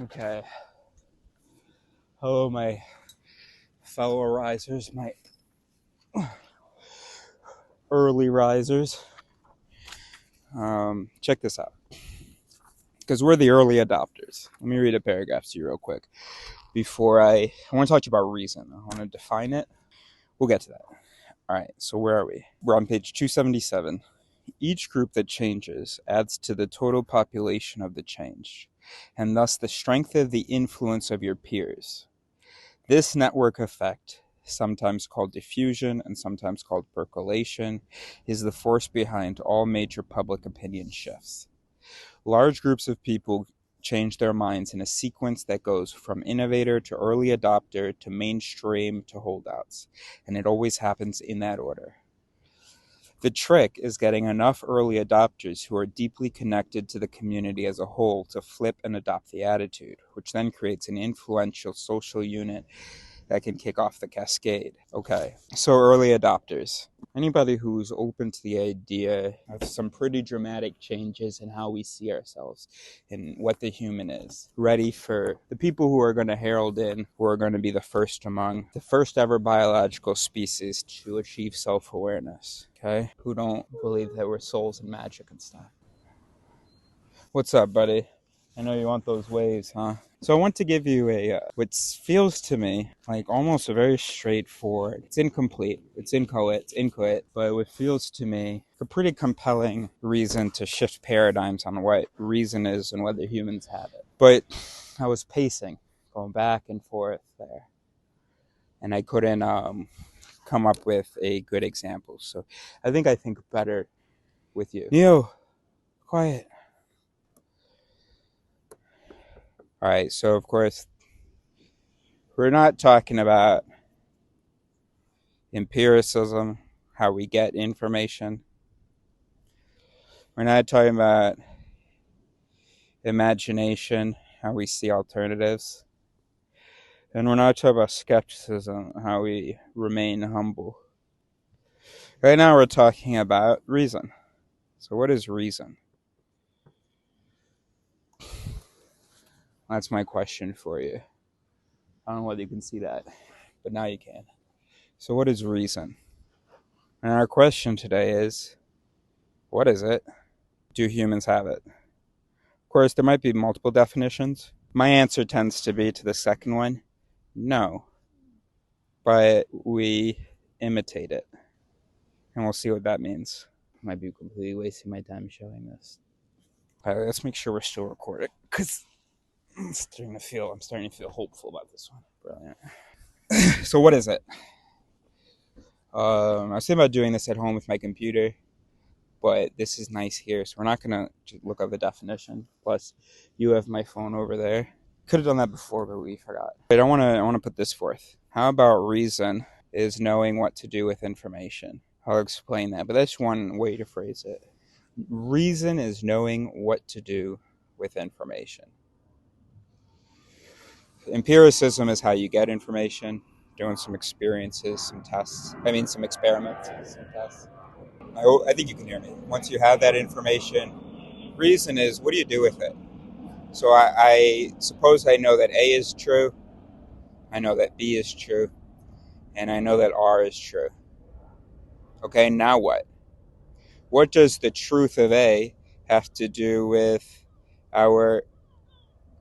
Okay. Hello, my fellow risers, my early risers. Check this out. Because we're the early adopters. Let me read a paragraph to you real quick. Before I want to talk to you about reason. I want to define it. We'll get to that. All right, so where are we? We're on page 277. Each group that changes adds to the total population of the changed, and thus the strength of the influence of your peers. This network effect, sometimes called diffusion and sometimes called percolation, is the force behind all major public opinion shifts. Large groups of people change their minds in a sequence that goes from innovator to early adopter to mainstream to holdouts, and it always happens in that order. The trick is getting enough early adopters who are deeply connected to the community as a whole to flip and adopt the attitude, which then creates an influential social unit that can kick off the cascade. Okay, so early adopters. Anybody who's open to the idea of some pretty dramatic changes in how we see ourselves and what the human is. Ready for the people who are going to herald in, who are going to be the first among the first ever biological species to achieve self-awareness. Okay? Who don't believe that we're souls and magic and stuff. What's up, buddy? I know you want those waves, huh? So I want to give you what feels to me like almost a very straightforward, it's incomplete, it's inchoate, but what feels to me a pretty compelling reason to shift paradigms on what reason is and whether humans have it. But I was pacing, going back and forth there, and I couldn't come up with a good example. So I think better with you. Neo, quiet. All right, so of course, we're not talking about empiricism, how we get information. We're not talking about imagination, how we see alternatives. And we're not talking about skepticism, how we remain humble. Right now, we're talking about reason. So, what is reason? That's my question for you. I don't know whether you can see that, but now you can. So, what is reason? And our question today is, what is it? Do humans have it? Of course, there might be multiple definitions. My answer tends to be to the second one, no. But we imitate it. And we'll see what that means. I might be completely wasting my time showing this. All right, let's make sure we're still recording, because I'm starting to feel hopeful about this one. Brilliant. So what is it? I was thinking about doing this at home with my computer, but this is nice here, so we're not going to look up the definition. Plus, you have my phone over there. Could have done that before, but we forgot. But I want to put this forth. How about reason is knowing what to do with information? I'll explain that, but that's one way to phrase it. Reason is knowing what to do with information. Empiricism is how you get information, doing some experiences, some experiments, some tests. I think you can hear me. Once you have that information, reason is what do you do with it? So I suppose I know that A is true, I know that B is true, and I know that R is true. Okay, now what? What does the truth of A have to do with our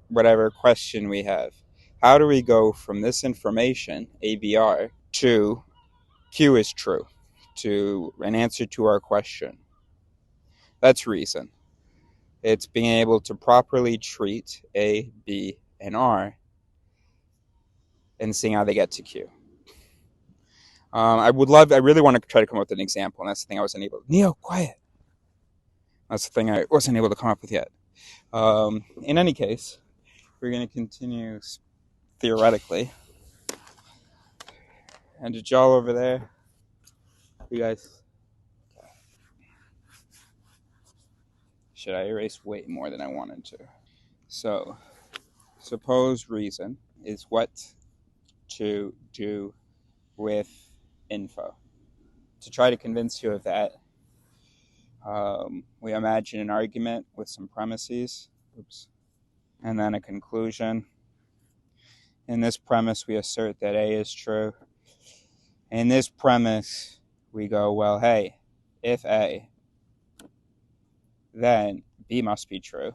whatever question we have? How do we go from this information, ABR, to Q is true, to an answer to our question? That's reason. It's being able to properly treat A, B, and R and seeing how they get to Q. I really want to try to come up with an example, and that's the thing I wasn't able to. Neo, quiet. That's the thing I wasn't able to come up with yet. In any case, we're going to continue theoretically. And did y'all over there? You guys? Should I erase way more than I wanted to? So, suppose reason is what to do with info. To try to convince you of that, we imagine an argument with some premises. Oops. and then a conclusion. In this premise, we assert that A is true. In this premise, we go, well, hey, if A, then B must be true.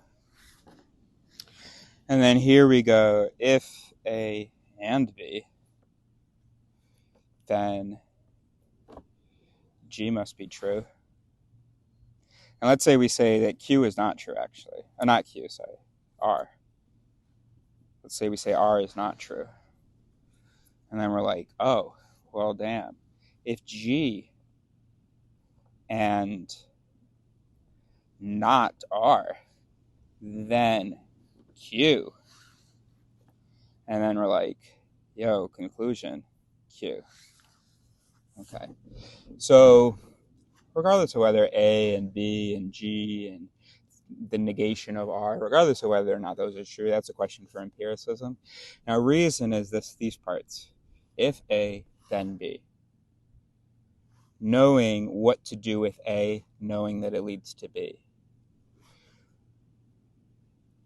And then here we go, if A and B, then G must be true. And let's say we say that Q is not true, actually. Not Q, sorry, R. Let's say we say R is not true. And then we're like, oh, well, damn. If G and not R, then Q. And then we're like, yo, conclusion, Q. Okay. So regardless of whether A and B and G and the negation of R, regardless of whether or not those are true, that's a question for empiricism. Now, reason is these parts. If A, then B. Knowing what to do with A, knowing that it leads to B.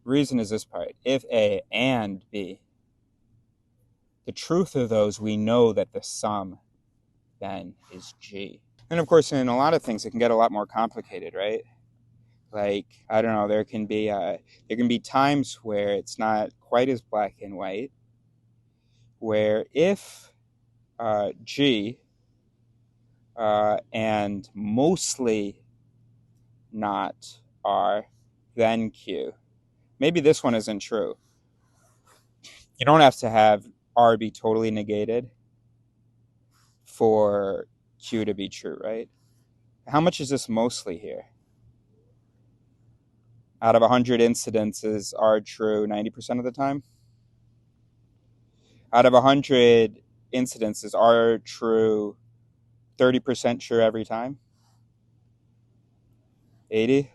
Reason is this part. If A and B. The truth of those, we know that the sum then is G. And of course, in a lot of things, it can get a lot more complicated, right? Like, I don't know, there can be times where it's not quite as black and white, where if G and mostly not R, then Q. Maybe this one isn't true. You don't have to have R be totally negated for Q to be true, right? How much is this mostly here? Out of 100 incidences are true 90% of the time? Out of 100 incidences are true 30% true every time? 80?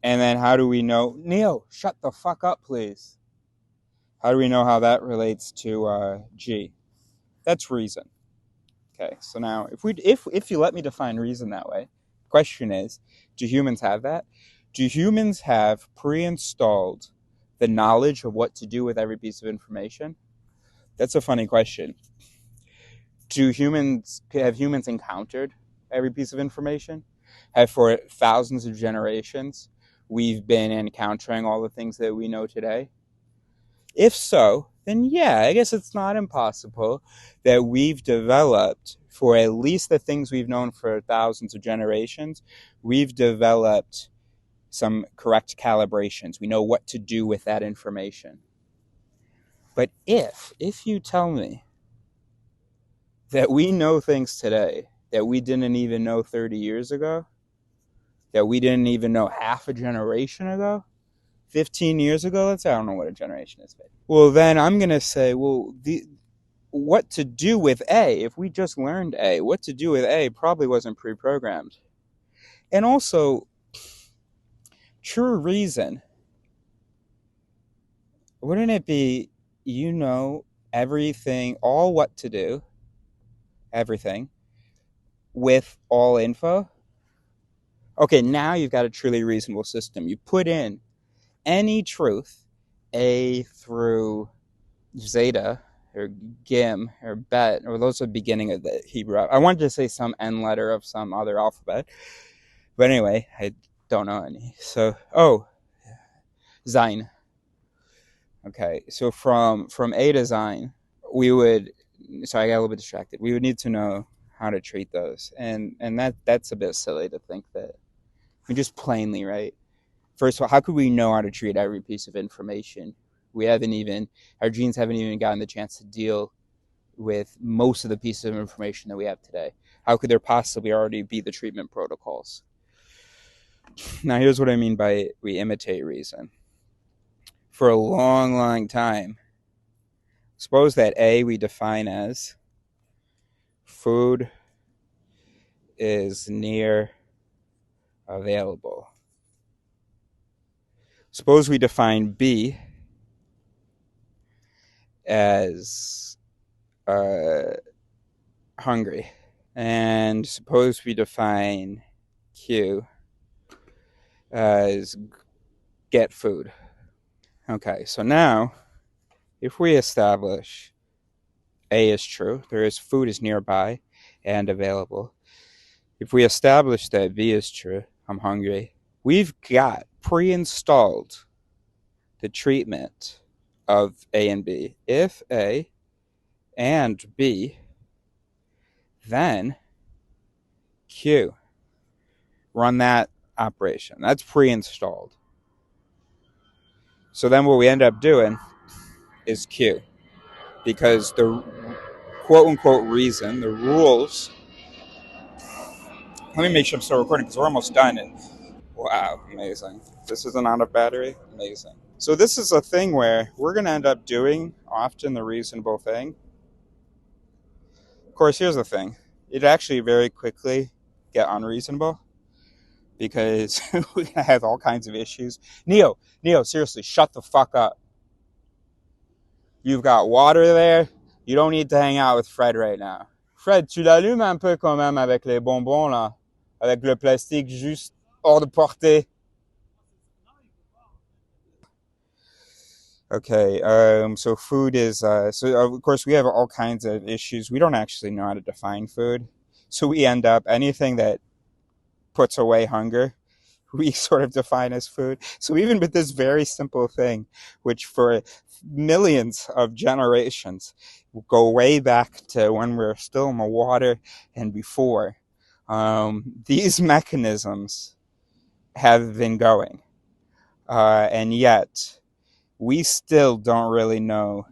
And then how do we know? Neil, shut the fuck up, please. How do we know how that relates to G? That's reason. Okay, so now if you let me define reason that way, the question is, do humans have that? Do humans have pre-installed the knowledge of what to do with every piece of information? That's a funny question. Have humans encountered every piece of information? Have for thousands of generations we've been encountering all the things that we know today? If so, then yeah, I guess it's not impossible that we've developed, for at least the things we've known for thousands of generations, we've developed some correct calibrations. We know what to do with that information. But if you tell me that we know things today that we didn't even know 30 years ago, that we didn't even know half a generation ago, 15 years ago, let's say, I don't know what a generation is. Well, then I'm going to say, well, what to do with A, if we just learned A, what to do with A probably wasn't pre-programmed. And also, true reason, wouldn't it be, you know, everything, all what to do, everything, with all info? Okay, now you've got a truly reasonable system. You put in any truth, A through zeta, or gim, or bet, or those are the beginning of the Hebrew. I wanted to say some N letter of some other alphabet, but anyway, I don't know any. So, Zain. Okay, so from A to Zain, sorry, I got a little bit distracted. We would need to know how to treat those, and that's a bit silly to think that. I mean, just plainly, right? First of all, how could we know how to treat every piece of information? Our genes haven't even gotten the chance to deal with most of the pieces of information that we have today. How could there possibly already be the treatment protocols? Now, here's what I mean by we imitate reason. For a long, long time, suppose that A we define as food is near available. Suppose we define B as hungry. And suppose we define Q as get food. Okay, so now if we establish A is true, there is food is nearby and available. If we establish that B is true, I'm hungry, we've got pre-installed the treatment of A and B. If A and B, then Q. Run that operation. That's pre-installed. So then what we end up doing is Q. Because the quote unquote reason, the rules. Let me make sure I'm still recording because we're almost done. Wow, amazing. This isn't on a battery? Amazing. So this is a thing where we're going to end up doing often the reasonable thing. Of course, here's the thing. It actually very quickly get unreasonable because we're going to have all kinds of issues. Neo, seriously, shut the fuck up. You've got water there. You don't need to hang out with Fred right now. Fred, tu l'allumes un peu quand même avec les bonbons là, avec le plastique juste hors de portée. Okay, so food is, so of course we have all kinds of issues. We don't actually know how to define food. So we end up anything that puts away hunger, we sort of define as food. So even with this very simple thing, which for millions of generations go way back to when we were still in the water and before, these mechanisms have been going. And yet, we still don't really know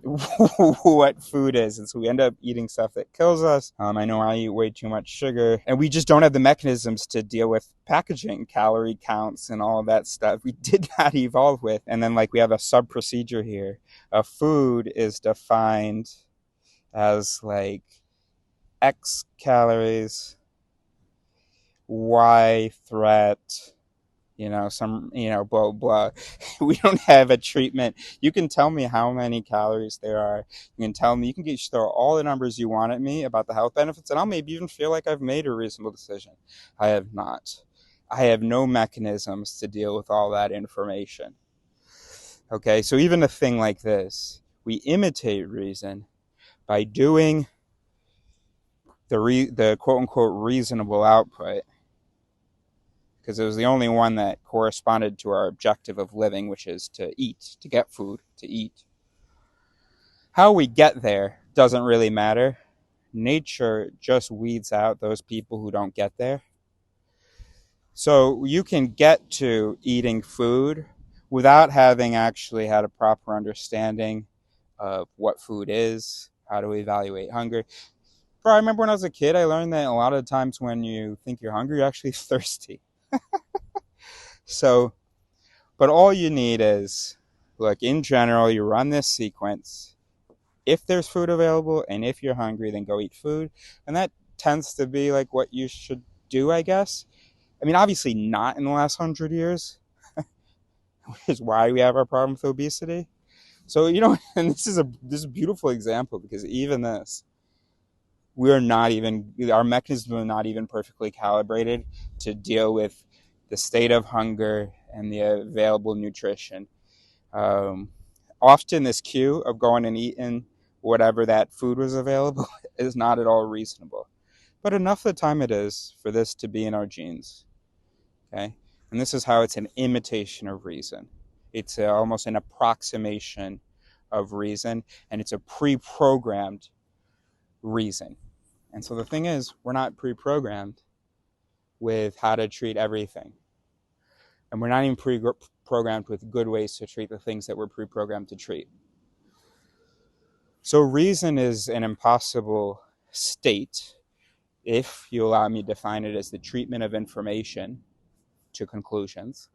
what food is. And so we end up eating stuff that kills us. I know I eat way too much sugar. And we just don't have the mechanisms to deal with packaging, calorie counts, and all of that stuff. We did not evolve with. And then, like, we have a sub procedure here. A food is defined as, like, X calories, Y threat, blah, blah. We don't have a treatment. You can tell me how many calories there are. You can tell me, you can throw all the numbers you want at me about the health benefits, and I'll maybe even feel like I've made a reasonable decision. I have not. I have no mechanisms to deal with all that information. Okay, so even a thing like this, we imitate reason by doing the quote-unquote reasonable output, because it was the only one that corresponded to our objective of living, which is to eat, to get food, to eat. How we get there doesn't really matter. Nature just weeds out those people who don't get there. So you can get to eating food without having actually had a proper understanding of what food is, how to evaluate hunger. Bro, I remember when I was a kid, I learned that a lot of times when you think you're hungry, you're actually thirsty. So, but all you need is, look, in general, you run this sequence. If there's food available and if you're hungry, then go eat food. And that tends to be like what you should do, I guess. I mean, obviously not in the last 100 years, which is why we have our problem with obesity. So, and this is a beautiful example because even this, our mechanisms are not even perfectly calibrated to deal with the state of hunger and the available nutrition. Often this cue of going and eating whatever that food was available is not at all reasonable. But enough of the time it is for this to be in our genes. Okay? And this is how it's an imitation of reason. It's almost an approximation of reason, and it's a pre-programmed reason. And so the thing is, we're not pre-programmed with how to treat everything. And we're not even pre-programmed with good ways to treat the things that we're pre-programmed to treat. So reason is an impossible state if you allow me to define it as the treatment of information to conclusions,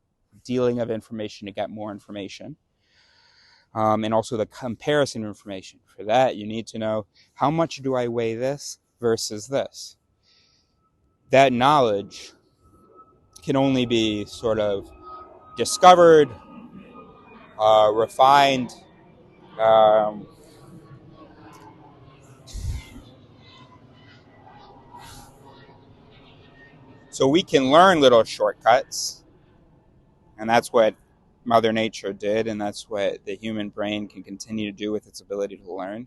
dealing of information to get more information, and also the comparison of information. For that, you need to know, how much do I weigh this versus this? That knowledge can only be sort of discovered, refined, so we can learn little shortcuts, and that's what Mother Nature did, and that's what the human brain can continue to do with its ability to learn.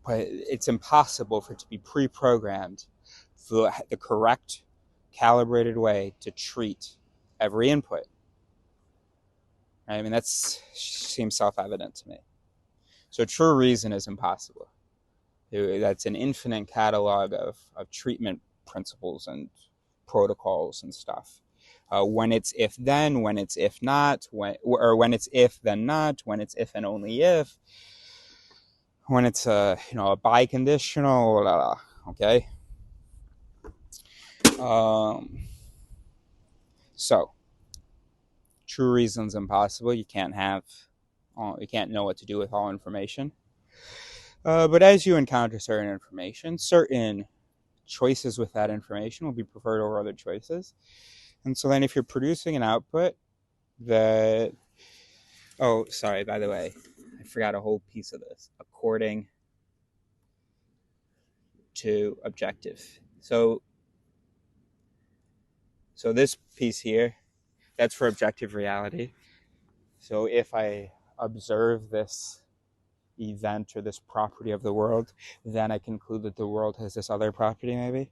But it's impossible for it to be pre-programmed for the correct, calibrated way to treat every input. I mean, that seems self-evident to me. So true reason is impossible. That's an infinite catalog of treatment principles and protocols and stuff. When it's if then, when it's if not, when it's if then not, when it's if and only if, when it's a biconditional, blah, blah, okay. So true reason's impossible. You can't know what to do with all information. But as you encounter certain information, certain choices with that information will be preferred over other choices. And so then if you're producing an output that, oh, sorry, by the way, I forgot a whole piece of this. According to objective. So this piece here, that's for objective reality. So if I observe this event or this property of the world, then I conclude that the world has this other property maybe.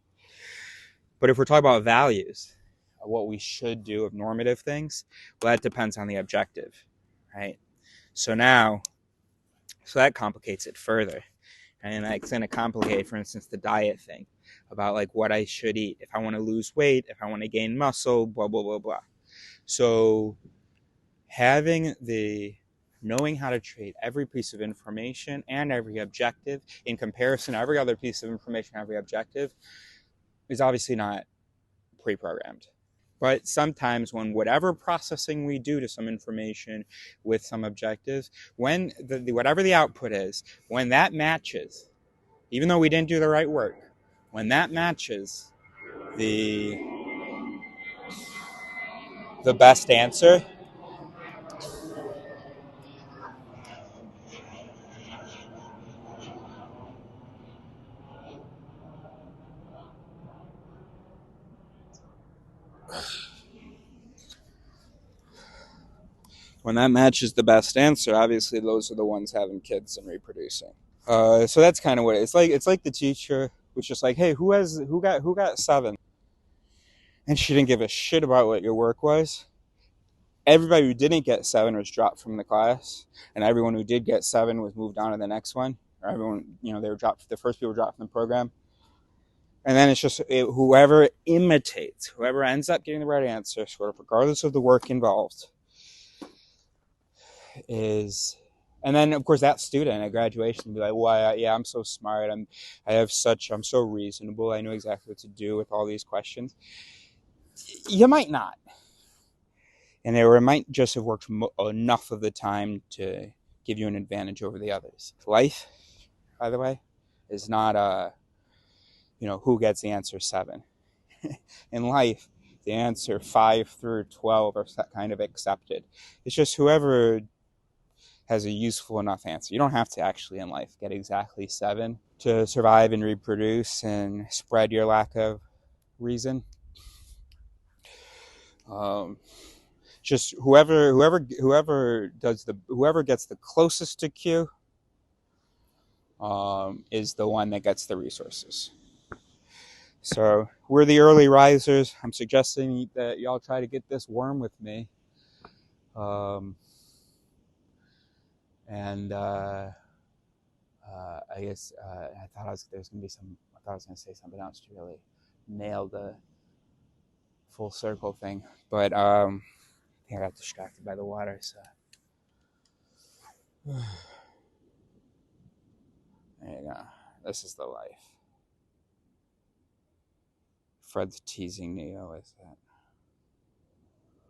But if we're talking about values, what we should do of normative things, well, that depends on the objective, right? So that complicates it further. And it's going to complicate, for instance, the diet thing about like what I should eat. If I want to lose weight, if I want to gain muscle, blah, blah, blah, blah. So knowing how to treat every piece of information and every objective in comparison to every other piece of information, every objective, is obviously not pre-programmed. But sometimes when whatever processing we do to some information with some objectives, when whatever the output is, when that matches, even though we didn't do the right work, when that matches the best answer, obviously those are the ones having kids and reproducing. So that's kind of what it's like. It's like the teacher was just like, "Hey, who got 7?" And she didn't give a shit about what your work was. Everybody who didn't get 7 was dropped from the class, and everyone who did get 7 was moved on to the next one. Or everyone, they were dropped. The first people were dropped from the program, and then it's just whoever imitates, whoever ends up getting the right answer, sort of regardless of the work involved, is. And then, of course, that student at graduation will be like, well, yeah, I'm so smart. I'm so reasonable. I know exactly what to do with all these questions. You might not. And it might just have worked enough of the time to give you an advantage over the others. Life, by the way, is not who gets the answer 7. In life, the answer 5 through 12 are kind of accepted. It's just whoever has a useful enough answer. You don't have to actually in life get exactly 7 to survive and reproduce and spread your lack of reason. Just whoever gets the closest to Q is the one that gets the resources. So we're the early risers. I'm suggesting that y'all try to get this worm with me. I guess I thought I was going to say something else to really nail the full circle thing, but I think I got distracted by the water. So there you go. This is the life. Fred's teasing Neo with that.